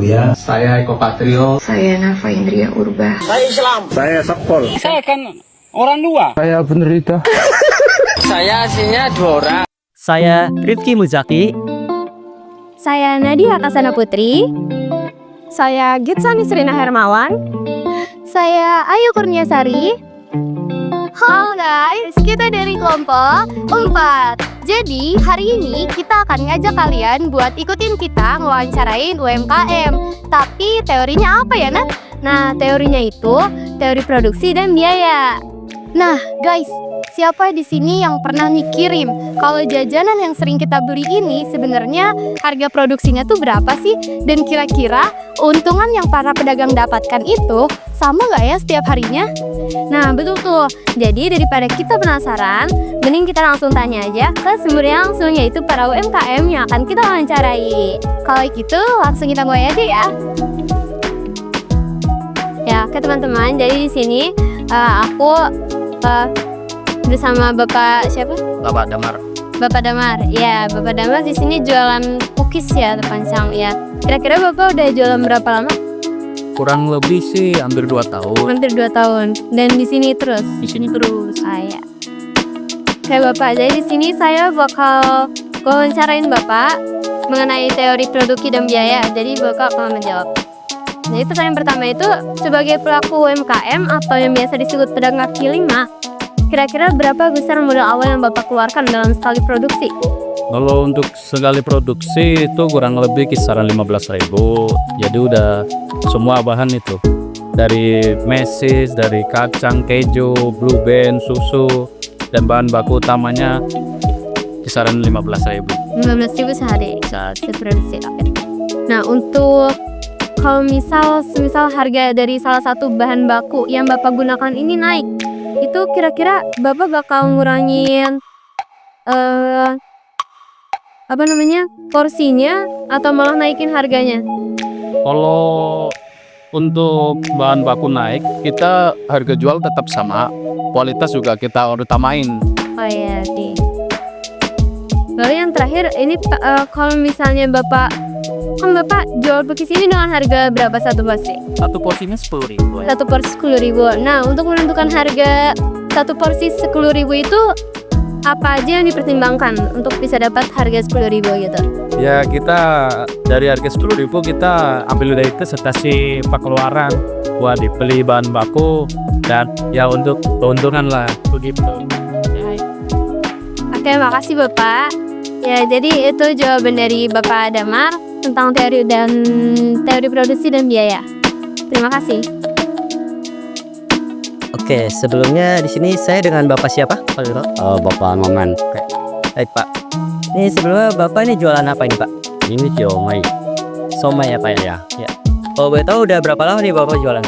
ya. Saya Eko Patrio. Saya Nafa Indria Urba. Saya Islam. Saya Sepol. Saya kan orang dua. Saya penderita. Saya aslinya Dora. Saya Rifki Muzaki. Saya Nadia Kasana Putri. Saya Gitsa Nisrina Hermawan. Saya Ayu Kurniasari. Halo guys, kita dari kelompok 4. Jadi hari ini kita akan ngajak kalian buat ikutin kita ngewawancarain UMKM. Tapi teorinya apa ya Nat? Nah teorinya itu teori produksi dan biaya. Nah guys, siapa di sini yang pernah mikirin kalau jajanan yang sering kita beli ini sebenarnya harga produksinya tuh berapa sih? Dan kira-kira keuntungan yang para pedagang dapatkan itu sama nggak ya setiap harinya? Nah betul tuh. Jadi daripada kita penasaran, mending kita langsung tanya aja ke sumber yang langsung, yaitu para UMKM yang akan kita wawancarai. Kalau gitu langsung kita mulai aja ya. Ya, oke teman-teman. Jadi di sini aku bersama Bapak siapa? Bapak Damar. Bapak Damar. Ya, Bapak Damar di sini jualan cookies ya, terpancang ya. Kira-kira Bapak udah jualan berapa lama? Kurang lebih sih hampir 2 tahun. Hampir 2 tahun. Dan di sini terus. Di sini terus. Ya. Oke Bapak, jadi di sini saya bakal wawancarain Bapak mengenai teori produksi dan biaya. Jadi Bapak akan menjawab. Jadi pertanyaan pertama itu, sebagai pelaku UMKM atau yang biasa disebut pedagang kaki lima, kira-kira berapa besar modal awal yang Bapak keluarkan dalam sekali produksi? Kalau untuk sekali produksi itu kurang lebih kisaran 15.000. Jadi udah semua bahan itu. Dari mesis, dari kacang, keju, blue band, susu, dan bahan baku utamanya kisaran 15.000. 15.000 sehari produksi. Oke. Nah untuk kalau misal harga dari salah satu bahan baku yang Bapak gunakan ini naik, itu kira-kira Bapak bakal ngurangin porsinya atau malah naikin harganya? Kalau untuk bahan baku naik, kita harga jual tetap sama. Kualitas juga kita utamain. Oh iya sih. Lalu yang terakhir ini kalau misalnya Bapak jual cookies ini dengan harga berapa satu porsi? Satu porsinya 10.000. Satu porsi 10.000. Nah untuk menentukan harga satu porsi 10.000 itu apa aja yang dipertimbangkan untuk bisa dapat harga 10.000 gitu? Ya kita dari harga 10.000 kita ambil dari itu setasi pengeluaran buat dibeli bahan baku dan ya untuk keuntungan lah begitu. Oke, makasih Bapak. Ya jadi itu jawaban dari Bapak Damar tentang teori produksi dan biaya. Terima kasih. Oke, sebelumnya di sini saya dengan Bapak siapa? Bapak Maman. Oke. Baik Pak. Ini sebelumnya Bapak ini jualan apa ini Pak? Ini siomay. Somai ya Pak ya? Ya. Oh boleh tahu udah berapa lama nih Bapak jualan?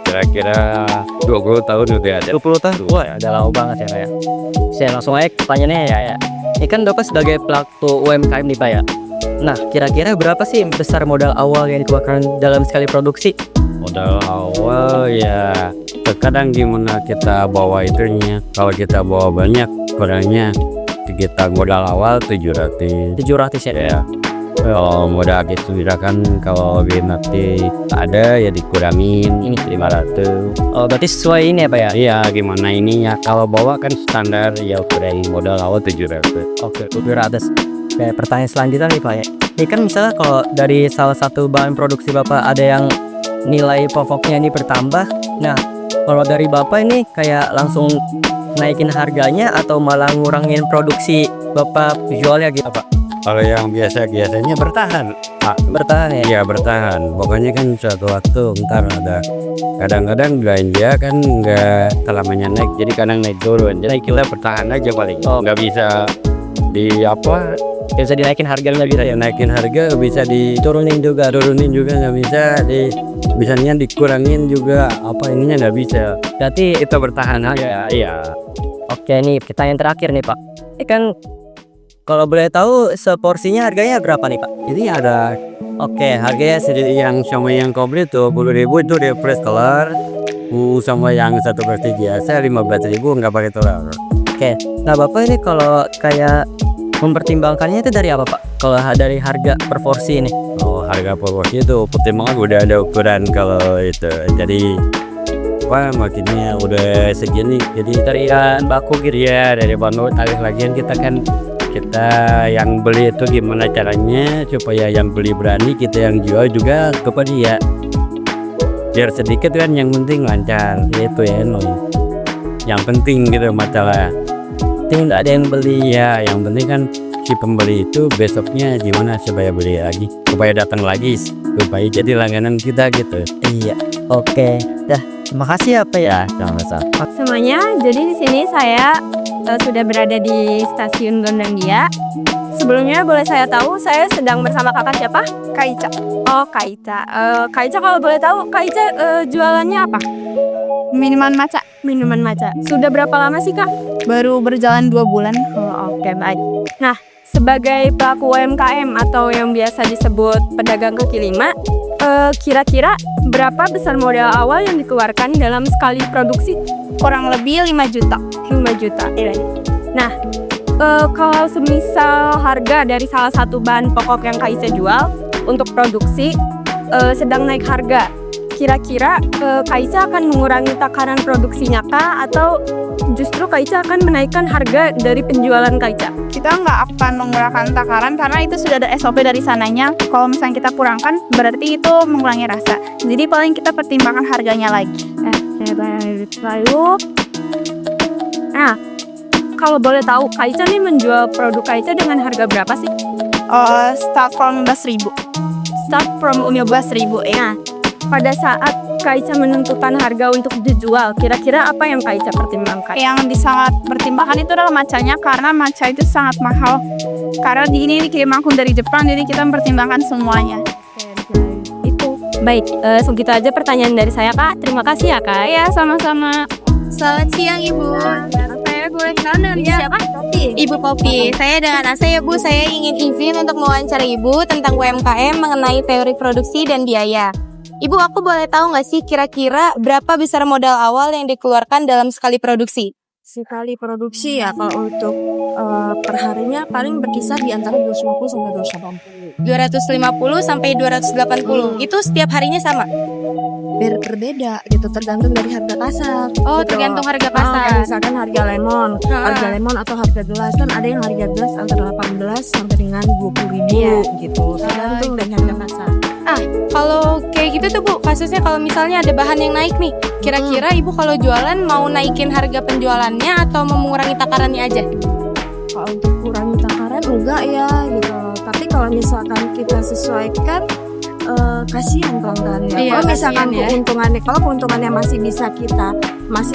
Kira-kira 20 tahun udah ada. 20 tahun? Wah udah lama banget ya Pak ya. Saya langsung aja pertanyaannya ya. Ini kan Bapak sebagai pelaku UMKM nih Pak ya. Nah kira-kira berapa sih besar modal awal yang dikeluarkan dalam sekali produksi? Modal awal ya terkadang gimana kita bawa itunya. Kalau kita bawa banyak kurangnya kita modal awal 700 ya? Kalau modal gitu kan kalau nanti ada ya dikurangin ini 500. Oh berarti sesuai ini ya Pak ya? Iya gimana ininya kalau bawa kan standar ya kurangi modal awal 700. Oke 700. Oke pertanyaan selanjutnya nih Pak ya. Ini kan misalnya kalau dari salah satu bahan produksi Bapak ada yang nilai pokoknya ini bertambah. Nah kalau dari Bapak ini kayak langsung naikin harganya atau malah ngurangin produksi Bapak jualnya gitu Pak? Kalau yang biasanya bertahan. Bertahan ya? Iya bertahan. Pokoknya kan suatu waktu ntar ada kadang-kadang belanja kan nggak selamanya naik. Jadi kadang naik turun. Jadi kita bertahan aja paling. Nggak bisa Bisa dinaikin harga nggak bisa ya? Naikin harga bisa diturunin juga nggak bisa. Bisanya dikurangin juga ininya nggak bisa. Berarti Kita bertahan aja. Iya. oke nih pertanyaan terakhir nih Pak. Ini kan kalau boleh tahu seporsinya harganya berapa nih Pak? Jadi ada harganya yang sama yang komplit tuh 10.000 itu dia fresh color. Sama yang 1 porsi biasa 15.000 nggak pakai telur. Nah Bapak ini kalau kayak mempertimbangkannya itu dari apa Pak? Kalau dari harga per porsi ini? Oh, harga pokoknya itu pertimbangan udah ada ukuran kalau itu. Jadi apa maksudnya udah segini. Jadi dari baku gitu ya, dari bahan tarif lagian kita yang beli itu gimana caranya supaya yang beli berani, kita yang jual juga kepada dia. Biar sedikit kan, yang penting lancar itu ya, yang penting gitu masalah. Penting nggak ada yang beli. Ya, yang penting kan si pembeli itu besoknya gimana supaya beli lagi, supaya datang lagi, supaya jadi langganan kita gitu. Iya. Oke. Dah, terima kasih ya Pak ya. Sama-sama. Semuanya, jadi di sini saya sudah berada di stasiun Gondangdia. Sebelumnya boleh saya tahu saya sedang bersama kakak siapa? Kak Ica. Oh, Kak Ica. Kak Ica, kalau boleh tahu Kak Ica jualannya apa? Minuman maca. Minuman maca. Sudah berapa lama sih Kak? Baru berjalan 2 bulan. Oh, oke, baik. Nah, sebagai pelaku UMKM atau yang biasa disebut pedagang kaki lima, kira-kira berapa besar modal awal yang dikeluarkan dalam sekali produksi? Kurang lebih 5 juta. 5 juta. Nah, kalau semisal harga dari salah satu bahan pokok yang Kak Ica jual untuk produksi sedang naik harga, kira-kira Kak Ica akan mengurangi takaran produksinya kah, atau justru Kak Ica akan menaikkan harga dari penjualan Kak Ica? Kita nggak akan mengurangkan takaran karena itu sudah ada SOP dari sananya. Kalau misalnya kita kurangkan, berarti itu mengurangi rasa. Jadi paling kita pertimbangkan harganya lagi. Lalu, nah, kalau boleh tahu Kak Ica nih menjual produk Kak Ica dengan harga berapa sih? Start from 15.000. Start from 15.000 ya. Pada saat Kak Ica menentukan harga untuk dijual, kira-kira apa yang Kak Ica pertimbangkan? Yang sangat pertimbangkan itu adalah macanya, karena maca itu sangat mahal. Karena di ini dikirim langsung dari Jepang, jadi kita mempertimbangkan semuanya. Itu baik. Segitu aja pertanyaan dari saya Kak. Terima kasih ya Kak. Ya, sama-sama. Selamat siang Ibu. Saya boleh kenal dengan siapa? Ibu Popi. Saya dengan Asa ya Bu. Saya ingin izin untuk mewawancara Ibu tentang UMKM mengenai teori produksi dan biaya. Ibu, aku boleh tahu nggak sih kira-kira berapa besar modal awal yang dikeluarkan dalam sekali produksi? Sekali produksi ya, kalau untuk perharinya paling berkisar di antara 250 sampai 250 sampai 280. Itu setiap harinya sama? Berbeda gitu, tergantung dari harga pasar. Oh, gitu. tergantung harga pasar. Kayak misalkan harga lemon atau harga gelas, kan ada yang harga gelas antara 18 sampai dengan 20.000 gitu. Tergantung dari harga pasar. Kalau kayak gitu tuh Bu, kasusnya kalau misalnya ada bahan yang naik nih, kira-kira Ibu kalau jualan mau naikin harga penjualannya atau mau mengurangi takarannya aja? Kalau untuk kurangi takaran enggak ya gitu. Tapi kalau misalkan kita sesuaikan, kasihan pelanggan ya. Iya, Kalau misalkan kasihan ya. kalau keuntungannya masih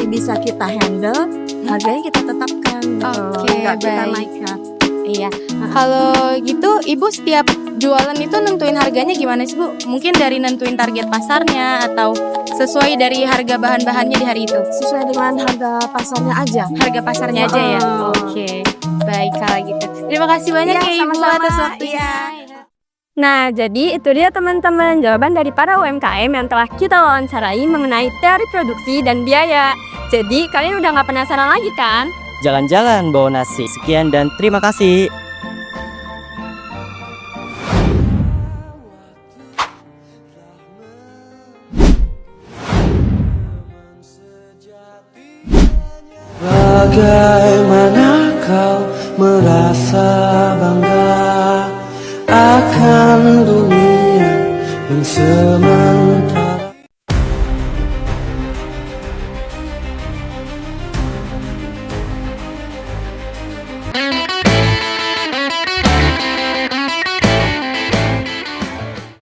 bisa kita handle, harganya kita tetapkan gitu. Oke, Enggak kita baik. naikkan. Iya. Kalau gitu Ibu setiap jualan itu nentuin harganya gimana sih Bu? Mungkin dari nentuin target pasarnya atau sesuai dari harga bahan-bahannya di hari itu? Sesuai dengan harga pasarnya aja. Harga pasarnya aja ya? Oke, baik kalau gitu. Terima kasih banyak ya Ibu atas waktunya. Nah, jadi itu dia teman-teman jawaban dari para UMKM yang telah kita wawancarai mengenai teori produksi dan biaya. Jadi kalian udah nggak penasaran lagi kan? Jalan-jalan bawa nasi. Sekian dan terima kasih. Bagaimana kau merasa bangga akan dunia yang semakin